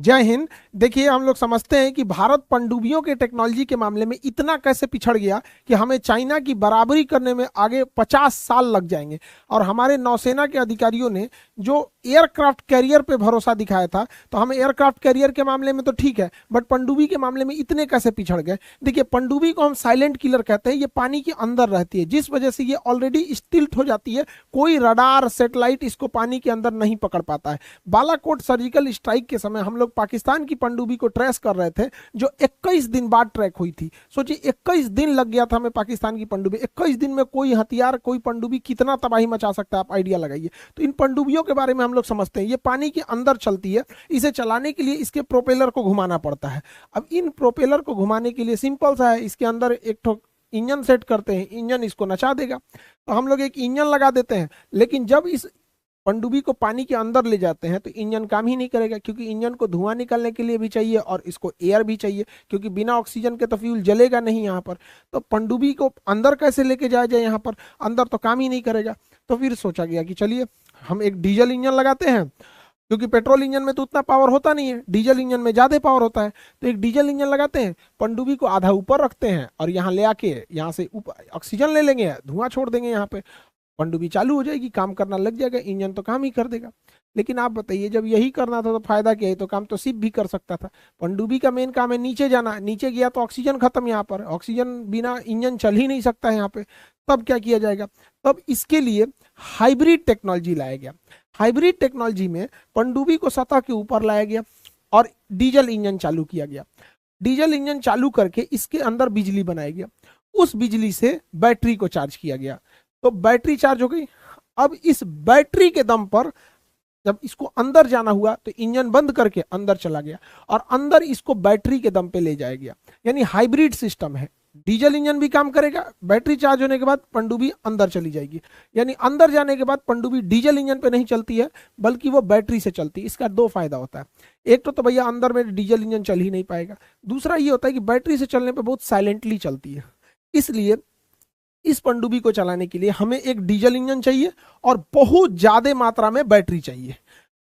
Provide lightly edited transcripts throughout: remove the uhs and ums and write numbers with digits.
जय हिंद। देखिए, हम लोग समझते हैं कि भारत पनडुब्बियों के टेक्नोलॉजी के मामले में इतना कैसे पिछड़ गया कि हमें चाइना की बराबरी करने में आगे 50 साल लग जाएंगे। और हमारे नौसेना के अधिकारियों ने जो एयरक्राफ्ट कैरियर पे भरोसा दिखाया था, तो हमें एयरक्राफ्ट कैरियर के मामले में तो ठीक है, बट पनडुब्बी के मामले में इतने कैसे पिछड़ गए। देखिए, पनडुब्बी को हम साइलेंट किलर कहते हैं। ये पानी के अंदर रहती है, जिस वजह से ये ऑलरेडी स्टिल्ट हो जाती है। कोई रडार सेटेलाइट इसको पानी के अंदर नहीं पकड़ पाता है। बालाकोट सर्जिकल स्ट्राइक के समय हम लोग पाकिस्तान की पनडुब्बी को ट्रेस कर रहे थे, जो 21 दिन बाद ट्रैक हुई थी। सोचिए, 21 दिन लग गया था हमें पाकिस्तान की पनडुब्बी। 21 दिन में कोई हथियार, कोई पनडुब्बी कितना तबाही मचा सकता है, आप आइडिया लगाइए। तो इन पनडुब्बियों के बारे में हम लोग समझते हैं, ये पानी के अंदर चलती है। इसे चलाने के लिए इसके प्रोपेलर को घुमाना पड़ता है। अब इन प्रोपेलर को घुमाने के लिए सिंपल सा है, इसके अंदर एक ठो इंजन सेट करते हैं, इंजन इसको नचा देगा। तो हम लोग एक इंजन लगा देते हैं, लेकिन जब इस पनडुब्बी को पानी के अंदर ले जाते हैं तो इंजन काम ही नहीं करेगा, क्योंकि इंजन को धुआं निकलने के लिए भी चाहिए और इसको एयर भी चाहिए, क्योंकि बिना ऑक्सीजन के तो फ्यूल जलेगा नहीं यहाँ पर। तो पनडुब्बी को अंदर कैसे लेके जाया जाए, यहाँ पर अंदर तो काम ही नहीं करेगा। तो फिर सोचा गया कि चलिए हम एक डीजल इंजन लगाते हैं, क्योंकि पेट्रोल इंजन में तो उतना पावर होता नहीं है, डीजल इंजन में ज्यादा पावर होता है। तो एक डीजल इंजन लगाते हैं, पनडुब्बी को आधा ऊपर रखते हैं और यहाँ ले आके यहाँ से ऊपर ऑक्सीजन ले लेंगे, धुआं छोड़ देंगे यहाँ पे, पनडुब्बी चालू हो जाएगी, काम करना लग जाएगा, इंजन तो काम ही कर देगा। लेकिन आप बताइए, जब यही करना था तो फायदा क्या है? तो काम तो शिप भी कर सकता था। पनडुब्बी का मेन काम है नीचे जाना, नीचे गया तो ऑक्सीजन खत्म, यहाँ पर ऑक्सीजन बिना इंजन चल ही नहीं सकता है यहाँ पे। तब क्या किया जाएगा? तब इसके लिए हाइब्रिड टेक्नोलॉजी लाया गया। हाइब्रिड टेक्नोलॉजी में पनडुब्बी को सतह के ऊपर लाया गया और डीजल इंजन चालू किया गया। डीजल इंजन चालू करके इसके अंदर बिजली बनाया गया, उस बिजली से बैटरी को चार्ज किया गया। तो बैटरी चार्ज हो गई। अब इस बैटरी के दम पर जब इसको अंदर जाना हुआ तो इंजन बंद करके अंदर चला गया और अंदर इसको बैटरी के दम पे ले जाया गया। यानी हाइब्रिड सिस्टम है, डीजल इंजन भी काम करेगा, बैटरी चार्ज होने के बाद पनडुब्बी अंदर चली जाएगी। यानी अंदर जाने के बाद पनडुब्बी डीजल इंजन पे नहीं चलती है, बल्कि वो बैटरी से चलती है। इसका दो फायदा होता है। एक तो भैया अंदर में डीजल इंजन चल ही नहीं पाएगा, दूसरा ये होता है कि बैटरी से चलने पर बहुत साइलेंटली चलती है। इसलिए इस पनडुब्बी को चलाने के लिए हमें एक डीजल इंजन चाहिए और बहुत ज्यादा मात्रा में बैटरी चाहिए।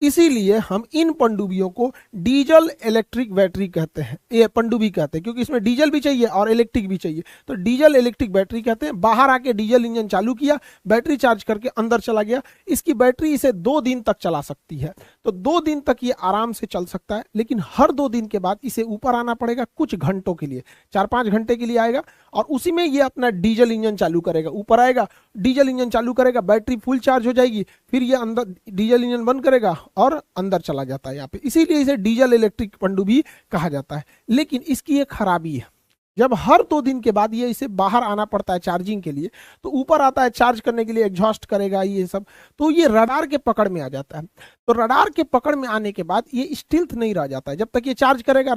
इसीलिए हम इन पनडुब्बियों को डीजल इलेक्ट्रिक बैटरी कहते हैं, ये पनडुब्बी कहते हैं, क्योंकि इसमें डीजल भी चाहिए और इलेक्ट्रिक भी चाहिए। तो डीजल इलेक्ट्रिक बैटरी कहते हैं। बाहर आके डीजल इंजन चालू किया, बैटरी चार्ज करके अंदर चला गया। इसकी बैटरी इसे 2 दिन तक चला सकती है। तो 2 दिन तक ये आराम से चल सकता है, लेकिन हर 2 दिन के बाद इसे ऊपर आना पड़ेगा कुछ घंटों के लिए, 4-5 घंटे के लिए आएगा और उसी में ये अपना डीजल इंजन चालू करेगा। ऊपर आएगा, डीजल इंजन चालू करेगा, बैटरी फुल चार्ज हो जाएगी, फिर ये अंदर डीजल इंजन बंद करेगा और अंदर चला जाता है यहाँ पे। इसीलिए इसे डीजल इलेक्ट्रिक पनडुब्बी कहा जाता है। लेकिन इसकी एक खराबी है, जब हर 2 दिन के बाद ये इसे बाहर आना पड़ता है चार्जिंग के लिए, तो ऊपर आता है चार्ज करने के लिए, एग्जॉस्ट करेगा ये सब, तो ये रडार के पकड़ में आ जाता है। तो रडार के पकड़ में आने के बाद ये स्टिल्थ नहीं रह जाता है। जब तक ये चार्ज करेगा,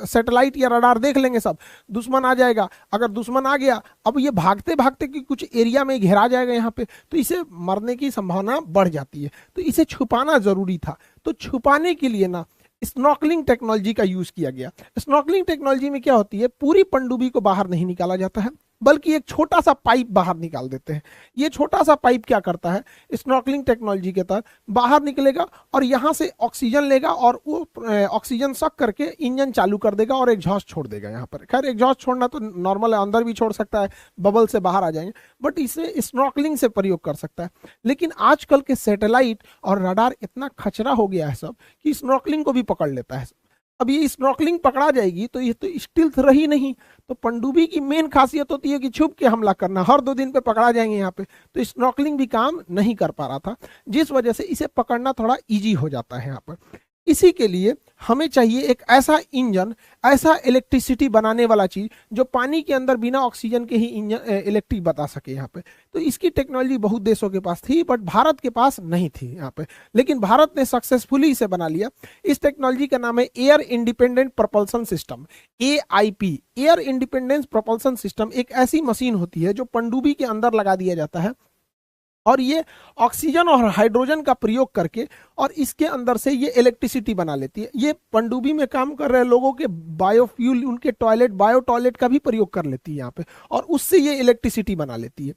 सैटेलाइट या रडार देख लेंगे सब, दुश्मन आ जाएगा। अगर दुश्मन आ गया, अब ये भागते भागते कि कुछ एरिया में घेरा जाएगा यहाँ पे, तो इसे मरने की संभावना बढ़ जाती है। तो इसे छुपाना जरूरी था। तो छुपाने के लिए ना स्नॉर्कलिंग टेक्नोलॉजी का यूज किया गया। स्नॉर्कलिंग टेक्नोलॉजी में क्या होती है, पूरी पनडुब्बी को बाहर नहीं निकाला जाता है, बल्कि एक छोटा सा पाइप बाहर निकाल देते हैं। ये छोटा सा पाइप क्या करता है, स्नॉर्कलिंग टेक्नोलॉजी के तहत बाहर निकलेगा और यहाँ से ऑक्सीजन लेगा और वो ऑक्सीजन सक करके इंजन चालू कर देगा और एग्जॉस्ट छोड़ देगा यहाँ पर। खैर, एग्जॉस्ट छोड़ना तो नॉर्मल है, अंदर भी छोड़ सकता है, बबल से बाहर आ जाएंगे, बट इसे स्नॉर्कलिंग से प्रयोग कर सकता है। लेकिन आजकल के सैटेलाइट और रडार इतना खचरा हो गया है सब कि स्नॉर्कलिंग को भी पकड़ लेता है। अब ये स्नॉर्कलिंग पकड़ा जाएगी तो ये तो स्टिल्थ रही नहीं। तो पनडुब्बी की मेन खासियत होती है कि छुप के हमला करना, हर 2 दिन पे पकड़ा जाएंगे यहाँ पे। तो स्नॉर्कलिंग भी काम नहीं कर पा रहा था, जिस वजह से इसे पकड़ना थोड़ा इजी हो जाता है यहाँ पर। इसी के लिए हमें चाहिए एक ऐसा इंजन, ऐसा इलेक्ट्रिसिटी बनाने वाला चीज जो पानी के अंदर बिना ऑक्सीजन के ही इंजन इलेक्ट्रिक बता सके यहाँ पे। तो इसकी टेक्नोलॉजी बहुत देशों के पास थी, बट भारत के पास नहीं थी यहाँ पे। लेकिन भारत ने सक्सेसफुली इसे बना लिया। इस टेक्नोलॉजी का नाम है air independent propulsion system, AIP। Air independence propulsion system एक ऐसी मशीन होती है जो पनडुब्बी के अंदर लगा दिया जाता है और ये ऑक्सीजन और हाइड्रोजन का प्रयोग करके और इसके अंदर से ये इलेक्ट्रिसिटी बना लेती है। ये पनडुब्बी में काम कर रहे लोगों के बायोफ्यूल, उनके टॉयलेट, बायो टॉयलेट का भी प्रयोग कर लेती है यहाँ पे और उससे ये इलेक्ट्रिसिटी बना लेती है।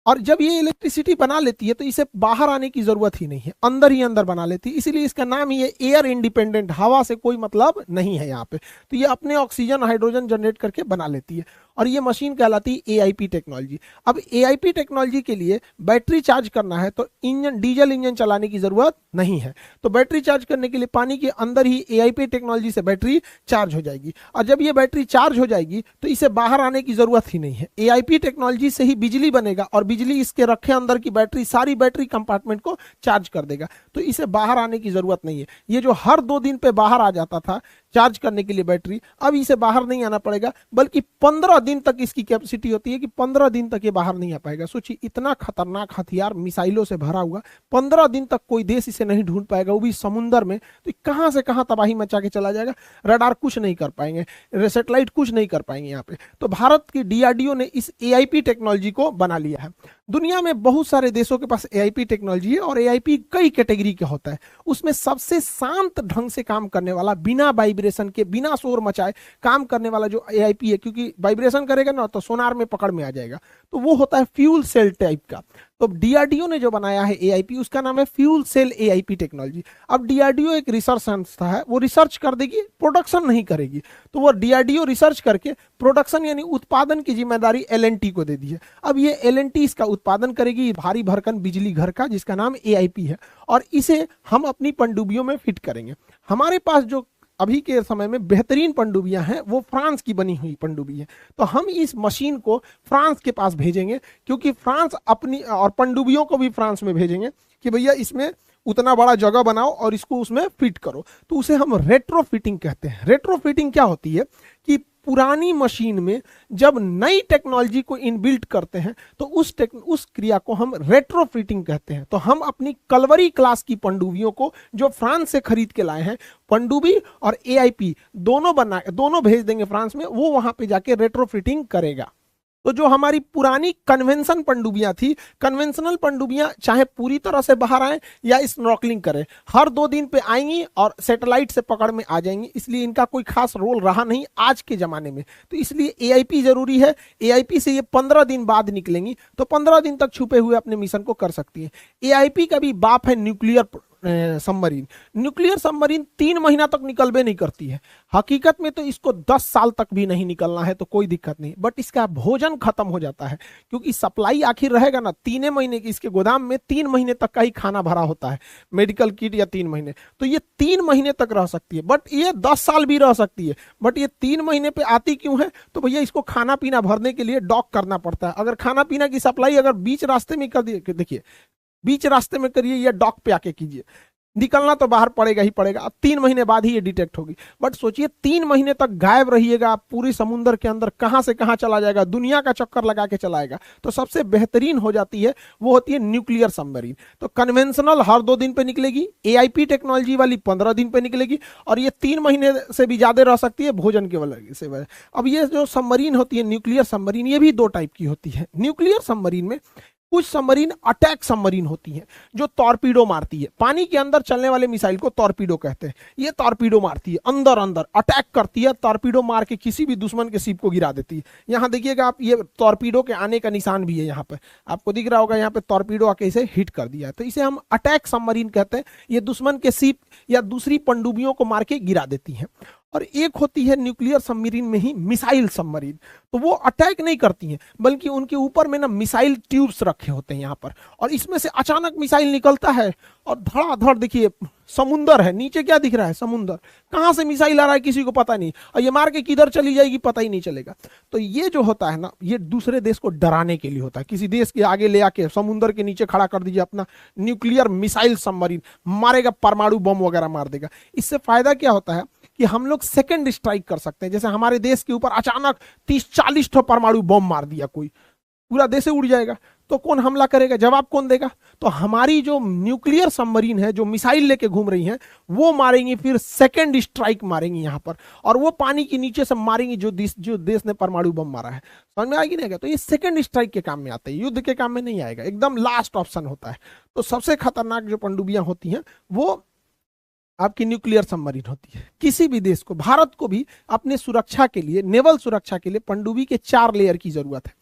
और जब ये इलेक्ट्रिसिटी बना लेती है तो इसे बाहर आने की जरूरत ही नहीं है, अंदर ही अंदर बना लेती है, इसीलिए इसका नाम ही है एयर इंडिपेंडेंट, हवा से कोई मतलब नहीं है यहाँ पे। तो ये अपने ऑक्सीजन हाइड्रोजन जनरेट करके बना लेती है और ये मशीन कहलाती है एआईपी टेक्नोलॉजी। अब एआईपी टेक्नोलॉजी के लिए बैटरी चार्ज करना है तो इंजन, डीजल इंजन चलाने की जरूरत नहीं है, तो बैटरी चार्ज करने के लिए पानी के अंदर ही एआईपी टेक्नोलॉजी से बैटरी चार्ज हो जाएगी। और जब ये बैटरी चार्ज हो जाएगी तो इसे बाहर आने की जरूरत ही नहीं है, एआईपी टेक्नोलॉजी से ही बिजली बनेगा और बिजली इसके रखे अंदर की बैटरी सारी बैटरी कंपार्टमेंट को चार्ज कर देगा, तो इसे बाहर आने की जरूरत नहीं है। ये जो हर 2 दिन पे बाहर आ जाता था चार्ज करने के लिए बैटरी, अब इसे बाहर नहीं आना पड़ेगा, बल्कि 15 दिन तक इसकी कैपेसिटी होती है कि 15 दिन तक ये बाहर नहीं आ पाएगा। सोचिए, इतना खतरनाक हथियार मिसाइलों से भरा हुआ, 15 दिन तक कोई देश इसे नहीं ढूंढ पाएगा, वो भी समुद्र में, तो कहां से कहां तबाही मचा के चला जाएगा। रडार कुछ नहीं कर पाएंगे, सैटेलाइट कुछ नहीं कर पाएंगे यहाँ पे। तो भारत की डीआरडीओ ने इस एआईपी टेक्नोलॉजी को बना लिया है। दुनिया में बहुत सारे देशों के पास एआईपी टेक्नोलॉजी है और एआईपी कई कैटेगरी का होता है। उसमें सबसे शांत ढंग से काम करने वाला, बिना वाइब्रेशन के, बिना शोर मचाए काम करने वाला जो एआईपी है, क्योंकि वाइब्रेशन करेगा ना तो सोनार में पकड़ में आ जाएगा, तो वो होता है फ्यूल सेल टाइप का। तो डीआरडीओ ने जो बनाया है एआईपी, उसका नाम है फ्यूल सेल एआईपी टेक्नोलॉजी। अब डीआरडीओ एक रिसर्च संस्था है, वो रिसर्च कर देगी, प्रोडक्शन नहीं करेगी, तो वो डीआरडीओ रिसर्च करके प्रोडक्शन यानी उत्पादन की जिम्मेदारी एलएनटी को दे दी है। अब ये एलएनटी इसका उत्पादन करेगी, भारी भरकम बिजली घर का, जिसका नाम एआईपी है, और इसे हम अपनी पनडुब्बियों में फिट करेंगे। हमारे पास जो अभी के समय में बेहतरीन पनडुब्बियां हैं वो फ्रांस की बनी हुई पनडुब्बी है, तो हम इस मशीन को फ्रांस के पास भेजेंगे, क्योंकि फ्रांस अपनी, और पनडुब्बियों को भी फ्रांस में भेजेंगे कि भैया इसमें उतना बड़ा जगह बनाओ और इसको उसमें फिट करो। तो उसे हम रेट्रो फिटिंग कहते हैं। रेट्रो फिटिंग क्या होती है कि पुरानी मशीन में जब नई टेक्नोलॉजी को इनबिल्ट करते हैं तो उस क्रिया को हम रेट्रोफिटिंग कहते हैं। तो हम अपनी कलवरी क्लास की पनडुब्बियों को जो फ्रांस से खरीद के लाए हैं, पनडुब्बी और एआईपी दोनों भेज देंगे फ्रांस में, वो वहां पे जाके रेट्रोफिटिंग करेगा। तो जो हमारी पुरानी कन्वेंशन पनडुब्बियां थी, कन्वेंशनल पनडुब्बियां चाहे पूरी तरह से बाहर आए या स्नॉर्कलिंग करें, हर 2 दिन पे आएंगी और सैटेलाइट से पकड़ में आ जाएंगी, इसलिए इनका कोई खास रोल रहा नहीं आज के जमाने में। तो इसलिए एआईपी जरूरी है। एआईपी से ये 15 दिन बाद निकलेंगी, तो 15 दिन तक छुपे हुए अपने मिशन को कर सकती है। एआईपी का भी बाप है न्यूक्लियर सबमरीन। न्यूक्लियर सबमरीन 3 महीना तक निकलबे नहीं करती है, हकीकत में तो इसको 10 साल तक भी नहीं निकलना है तो कोई दिक्कत नहीं, बट इसका भोजन खत्म हो जाता है, क्योंकि सप्लाई आखिर रहेगा ना 3 महीने की, इसके गोदाम में 3 महीने तक का ही खाना भरा होता है, मेडिकल किट, या 3 महीने, तो ये 3 महीने तक रह सकती है, बट ये 10 साल भी रह सकती है। बट ये 3 महीने पे आती क्यों है, तो भैया इसको खाना पीना भरने के लिए डॉक करना पड़ता है। अगर खाना पीना की सप्लाई अगर बीच रास्ते में कर दिए, देखिए बीच रास्ते में करिए या डॉक पे आके कीजिए, निकलना तो बाहर पड़ेगा ही पड़ेगा। अब 3 महीने बाद ही ये डिटेक्ट होगी, बट सोचिए 3 महीने तक गायब रहिएगा, पूरी समुद्र के अंदर कहां से कहां चला जाएगा, दुनिया का चक्कर लगा के चलाएगा। तो सबसे बेहतरीन हो जाती है वो होती है न्यूक्लियर सबमरीन। तो कन्वेंशनल हर 2 दिन पे निकलेगी, एआईपी टेक्नोलॉजी वाली 15 दिन पे निकलेगी, और ये 3 महीने से भी ज्यादा रह सकती है भोजन के वजह से। अब ये जो सबमरीन होती है न्यूक्लियर सबमरीन, ये भी 2 टाइप की होती है। न्यूक्लियर सबमरीन में कुछ सबमरीन अटैक सबमरीन होती हैं जो टॉर्पीडो मारती है, पानी के अंदर चलने वाले मिसाइल को टॉर्पीडो कहते हैं। ये टॉर्पीडो मारती है, अंदर अंदर अटैक करती है, टॉर्पीडो मार के किसी भी दुश्मन के शिप को गिरा देती है। यहाँ देखिएगा आप, ये टॉर्पीडो के आने का निशान भी है, यहाँ पे आपको दिख रहा होगा, यहाँ पे टॉर्पीडो आके इसे हिट कर दिया है, तो इसे हम अटैक सबमरीन कहते हैं। ये दुश्मन के शिप या दूसरी पनडुब्बियों को मार के गिरा देती हैं। और एक होती है न्यूक्लियर सबमरीन में ही मिसाइल सबमरीन, तो वो अटैक नहीं करती हैं, बल्कि उनके ऊपर में ना मिसाइल ट्यूब्स रखे होते हैं यहाँ पर, और इसमें से अचानक मिसाइल निकलता है और धड़ाधड़, देखिए समुंदर है, नीचे क्या दिख रहा है, समुंदर, कहां से मिसाइल आ रहा है किसी को पता नहीं, और ये मार के किधर चली जाएगी पता ही नहीं चलेगा। तो ये जो होता है ना, ये दूसरे देश को डराने के लिए होता है। किसी देश के आगे ले आके समुंदर के नीचे खड़ा कर दीजिए अपना न्यूक्लियर मिसाइल सबमरीन, मारेगा, परमाणु बम वगैरह मार देगा। इससे फायदा क्या होता है कि हम लोग सेकंड स्ट्राइक कर सकते हैं। जैसे हमारे देश के ऊपर अचानक 30-40 ठो परमाणु बम मार दिया कोई, पूरा देश से उड़ जाएगा, तो कौन हमला करेगा, जवाब कौन देगा? तो हमारी जो न्यूक्लियर सबमरीन है, जो मिसाइल लेके घूम रही हैं, वो मारेंगी, फिर सेकंड स्ट्राइक मारेंगी यहाँ पर, और वो पानी के नीचे से मारेंगी जो देश ने परमाणु बम मारा है। समझ में आएगी नहीं? तो ये सेकंड स्ट्राइक के काम में आता है, युद्ध के काम में नहीं आएगा, एकदम लास्ट ऑप्शन होता है। तो सबसे खतरनाक जो पनडुब्बियां होती हैं वो आपकी न्यूक्लियर सबमरीन होती है। किसी भी देश को, भारत को भी अपने सुरक्षा के लिए, नेवल सुरक्षा के लिए पनडुब्बी के 4 लेयर की जरूरत है।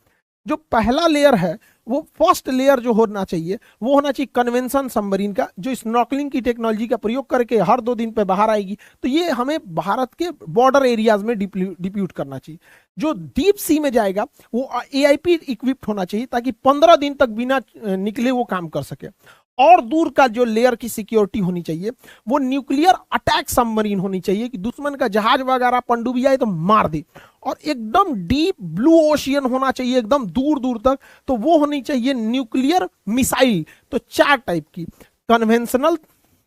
जो पहला लेयर है वो फर्स्ट लेयर जो होना चाहिए वो होना चाहिए कन्वेंशन सबमरीन का, जो स्नॉर्कलिंग की टेक्नोलॉजी का प्रयोग करके हर 2 दिन पे बाहर आएगी। तो ये हमें भारत के बॉर्डर एरियाज में डिप्यूट करना चाहिए। जो डीप सी में जाएगा वो एआईपी इक्विप्ड होना चाहिए ताकि 15 दिन तक बिना निकले वो काम कर सके। और दूर का जो लेयर की सिक्योरिटी होनी चाहिए वो न्यूक्लियर अटैक सबमरीन होनी चाहिए कि दुश्मन का जहाज वगैरह पनडुब्बी आए तो मार दे। और एकदम डीप ब्लू ओशियन होना चाहिए एकदम दूर दूर तक, तो वो होनी चाहिए न्यूक्लियर मिसाइल। तो 4 टाइप की, कन्वेंशनल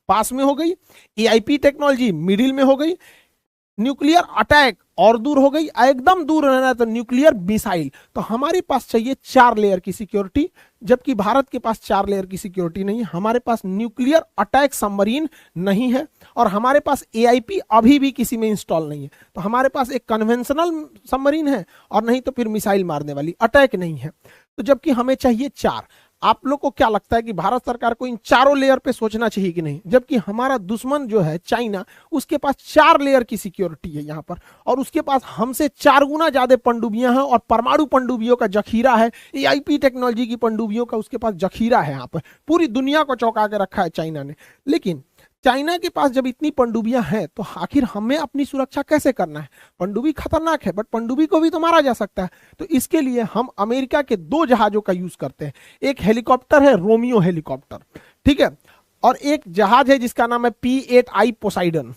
पास में हो गई, एआईपी टेक्नोलॉजी मिडिल में हो गई, न्यूक्लियर अटैक और दूर हो गई, एकदम दूर रहना तो न्यूक्लियर मिसाइल। तो हमारे पास चाहिए 4 लेयर की सिक्योरिटी, जबकि भारत के पास 4 लेयर की सिक्योरिटी नहीं है। हमारे पास न्यूक्लियर अटैक सबमरीन नहीं है और हमारे पास एआईपी अभी भी किसी में इंस्टॉल नहीं है। तो हमारे पास एक कन्वेंशनल सबमरीन है और नहीं तो फिर मिसाइल मारने वाली, अटैक नहीं है। तो जबकि हमें चाहिए 4। आप लोग को क्या लगता है कि भारत सरकार को इन 4 लेयर पे सोचना चाहिए कि नहीं? जबकि हमारा दुश्मन जो है चाइना, उसके पास 4 लेयर की सिक्योरिटी है यहाँ पर, और उसके पास हमसे 4 गुना ज्यादा पनडुब्बियां हैं और परमाणु पनडुब्बियों का जखीरा है, एआईपी टेक्नोलॉजी की पनडुब्बियों का उसके पास जखीरा है। यहाँ पर पूरी दुनिया को चौंका के रखा है चाइना ने। लेकिन चाइना के पास जब इतनी पनडुब्बियां हैं तो आखिर हमें अपनी सुरक्षा कैसे करना है? पनडुब्बी खतरनाक है बट पनडुब्बी को भी तो मारा जा सकता है। तो इसके लिए हम अमेरिका के 2 जहाजों का यूज करते हैं। एक हेलीकॉप्टर है रोमियो हेलीकॉप्टर, ठीक है, और एक जहाज है जिसका नाम है P8I पोसाइडन।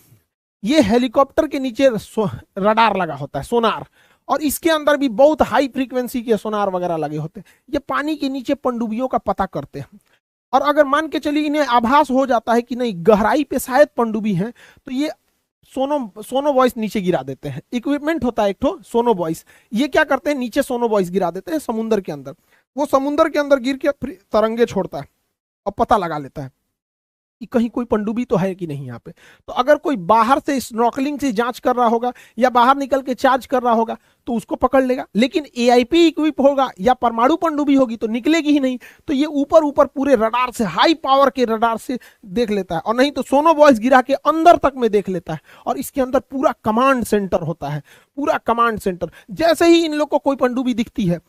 ये हेलीकॉप्टर के नीचे रडार लगा होता है, सोनार, और इसके अंदर भी बहुत हाई फ्रीक्वेंसी के सोनार वगैरह लगे होते हैं। ये पानी के नीचे पनडुब्बियों का पता करते हैं, और अगर मान के चलिए इन्हें आभास हो जाता है कि नहीं गहराई पे शायद पनडुब्बी है, तो ये सोनो बॉयस नीचे गिरा देते हैं। इक्विपमेंट होता है एक तो सोनो बॉयस, ये क्या करते हैं नीचे सोनो बॉयस गिरा देते हैं समुद्र के अंदर। वो समुद्र के अंदर गिर के तरंगे छोड़ता है और पता लगा लेता है कि कहीं कोई पनडुब्बी तो है कि नहीं यहाँ पे। तो अगर कोई बाहर से स्नॉर्कलिंग से जांच कर रहा होगा या बाहर निकल के चार्ज कर रहा होगा तो उसको पकड़ लेगा। लेकिन एआईपी इक्विप होगा या परमाणु पनडुब्बी होगी तो निकलेगी ही नहीं। तो ये ऊपर ऊपर पूरे रडार से, हाई पावर के रडार से देख लेता है, और नहीं तो सोनो बॉयस गिरा के अंदर तक में देख लेता है। और इसके अंदर पूरा कमांड सेंटर होता है, पूरा कमांड सेंटर। जैसे ही इन लोग को कोई पनडुब्बी दिखती है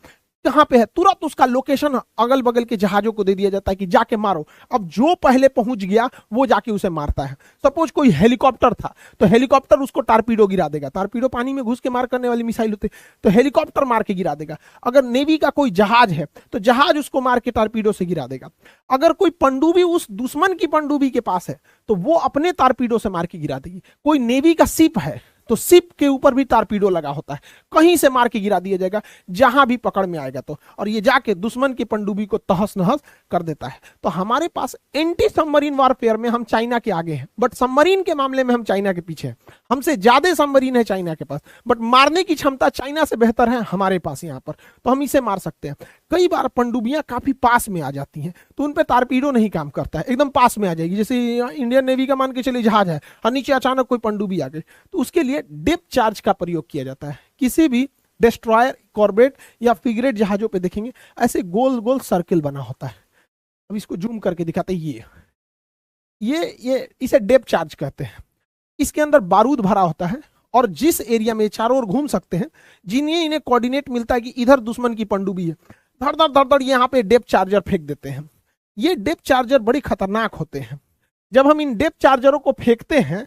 कहां पे है, तुरंत उसका लोकेशन अगल बगल के जहाजों को दे दिया जाता है कि जाके मारो। अब जो पहले पहुंच गया वो जाके उसे मारता है। सपोज कोई हेलीकॉप्टर था तो हेलीकॉप्टर उसको टारपीडो गिरा देगा। टारपीडो पानी में घुस के मार करने वाली मिसाइल होती है, तो हेलीकॉप्टर मार के गिरा देगा। अगर नेवी का कोई जहाज है तो जहाज उसको मार के टारपीडो से गिरा देगा। अगर कोई पनडुब्बी उस दुश्मन की पनडुब्बी के पास है तो वो अपने टारपीडो से मार के गिरा देगी। कोई नेवी का शिप है तो शिप के ऊपर भी टारपीडो लगा होता है, कहीं से मार के गिरा दिया जाएगा जहां भी पकड़ में आएगा तो, और ये जाके दुश्मन की पनडुब्बी को तहस नहस कर देता है। तो हमारे पास एंटी सबमरीन वारफेयर में हम चाइना के आगे हैं, बट सबमरीन के मामले में हम चाइना के पीछे हैं। हमसे ज्यादा सबमरीन है चाइना के पास, बट मारने की क्षमता चाइना से बेहतर है हमारे पास यहाँ पर, तो हम इसे मार सकते हैं। कई बार पनडुब्बियां काफी पास में आ जाती हैं तो उन पर टारपीडो नहीं काम करता है, एकदम पास में आ जाएगी। जैसे इंडियन नेवी का मान के चलिए जहाज है और नीचे अचानक कोई पनडुब्बी आ गई, तो उसके लिए डेप्थ चार्ज का प्रयोग किया जाता है। किसी भी डिस्ट्रॉयर, कॉर्बेट या फ्रिगेट जहाजों पे देखेंगे ऐसे गोल गोल सर्किल बना होता है। अब इसको जूम करके दिखाते हैं, ये इसे डेप्थ चार्ज कहते हैं। इसके अंदर बारूद भरा होता है और जिस एरिया में चारों ओर घूम सकते हैं, जिन्हें इन्हें कोऑर्डिनेट मिलता है कि इधर दुश्मन की पनडुब्बी है, धड़ धड़ धड़ धड़ यहाँ पे डेप्थ चार्जर फेंक देते हैं। ये डेप्थ चार्जर बड़े खतरनाक होते हैं। जब हम इन डेप्थ चार्जरों को फेंकते हैं